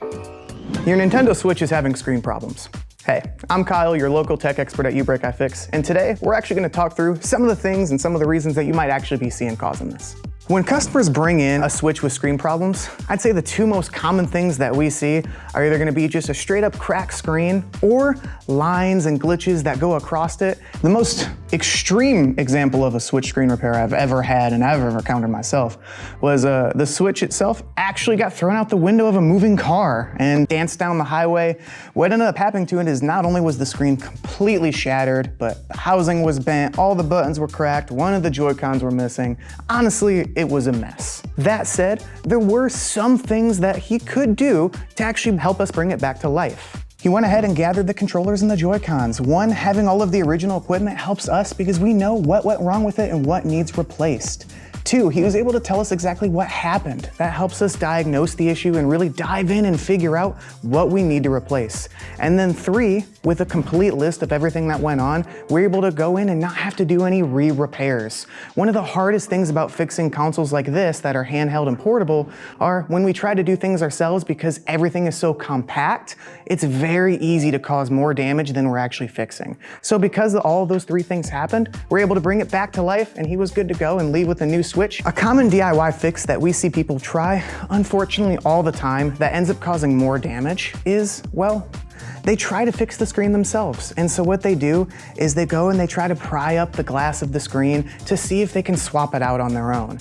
Your Nintendo Switch is having screen problems. Hey, I'm Kyle, your local tech expert at uBreakiFix, and today we're actually going to talk through some of the things and some of the reasons that you might actually be seeing causing this. When customers bring in a Switch with screen problems, I'd say the two most common things that we see are either going to be just a straight up cracked screen or lines and glitches that go across it. The most extreme example of a Switch screen repair I've ever had and I've ever encountered myself was the Switch itself actually got thrown out the window of a moving car and danced down the highway. What ended up happening to it is not only was the screen completely shattered, but the housing was bent, all the buttons were cracked, one of the Joy-Cons were missing. Honestly, it was a mess. That said, there were some things that he could do to actually help us bring it back to life. He went ahead and gathered the controllers and the Joy-Cons. One, having all of the original equipment helps us because we know what went wrong with it and what needs replaced. Two, he was able to tell us exactly what happened. That helps us diagnose the issue and really dive in and figure out what we need to replace. And then three, with a complete list of everything that went on, we're able to go in and not have to do any re-repairs. One of the hardest things about fixing consoles like this that are handheld and portable are when we try to do things ourselves because everything is so compact, it's very easy to cause more damage than we're actually fixing. So because all of those three things happened, we're able to bring it back to life and he was good to go and leave with a new Switch. A common DIY fix that we see people try, unfortunately all the time, that ends up causing more damage is, well, they try to fix the screen themselves. And so what they do is they go and they try to pry up the glass of the screen to see if they can swap it out on their own.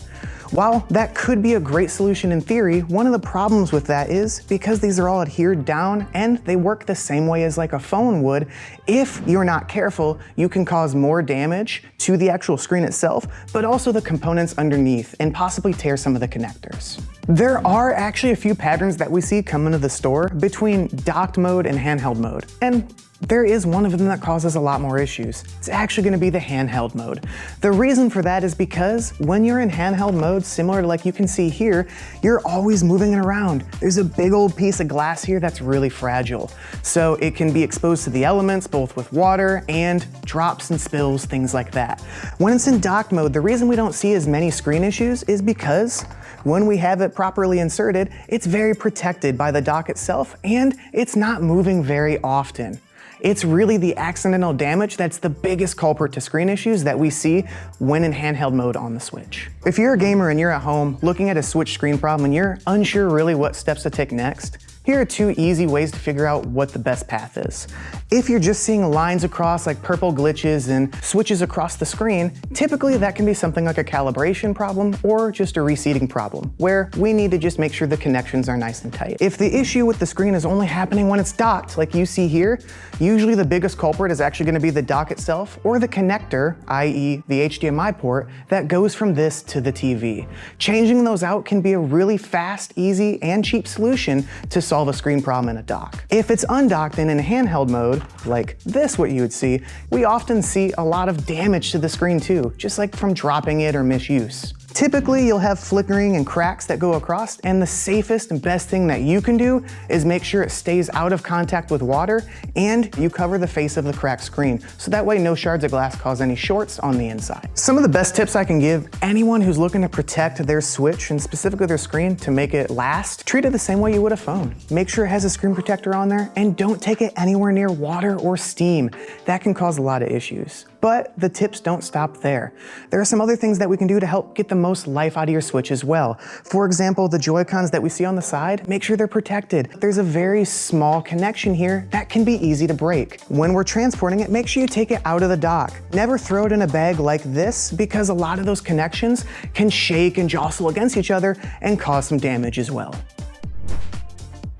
While that could be a great solution in theory, one of the problems with that is because these are all adhered down and they work the same way as like a phone would, if you're not careful, you can cause more damage to the actual screen itself, but also the components underneath and possibly tear some of the connectors. There are actually a few patterns that we see come into the store between docked mode and handheld mode. And there is one of them that causes a lot more issues. It's actually going to be the handheld mode. The reason for that is because when you're in handheld mode, similar to like you can see here, you're always moving it around. There's a big old piece of glass here that's really fragile. So it can be exposed to the elements, both with water and drops and spills, things like that. When it's in docked mode, the reason we don't see as many screen issues is because when we have it properly inserted, it's very protected by the dock itself and it's not moving very often. It's really the accidental damage that's the biggest culprit to screen issues that we see when in handheld mode on the Switch. If you're a gamer and you're at home looking at a Switch screen problem and you're unsure really what steps to take next, here are two easy ways to figure out what the best path is. If you're just seeing lines across like purple glitches and switches across the screen, typically that can be something like a calibration problem or just a reseating problem, where we need to just make sure the connections are nice and tight. If the issue with the screen is only happening when it's docked, like you see here, usually the biggest culprit is actually gonna be the dock itself or the connector, i.e. the HDMI port, that goes from this to the TV. Changing those out can be a really fast, easy, and cheap solution to solve a screen problem in a dock. If it's undocked and in handheld mode, like this what you would see, we often see a lot of damage to the screen too, just like from dropping it or misuse. Typically, you'll have flickering and cracks that go across, and the safest and best thing that you can do is make sure it stays out of contact with water and you cover the face of the cracked screen, so that way no shards of glass cause any shorts on the inside. Some of the best tips I can give anyone who's looking to protect their Switch and specifically their screen to make it last, treat it the same way you would a phone. Make sure it has a screen protector on there and don't take it anywhere near water or steam. That can cause a lot of issues. But the tips don't stop there. There are some other things that we can do to help get the most life out of your Switch as well. For example, the Joy-Cons that we see on the side, make sure they're protected. There's a very small connection here that can be easy to break. When we're transporting it, make sure you take it out of the dock. Never throw it in a bag like this because a lot of those connections can shake and jostle against each other and cause some damage as well.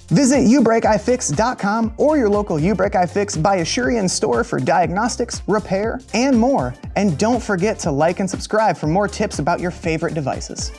Visit uBreakiFix.com or your local uBreakiFix by Asurion store for diagnostics, repair, and more. And don't forget to like and subscribe for more tips about your favorite devices.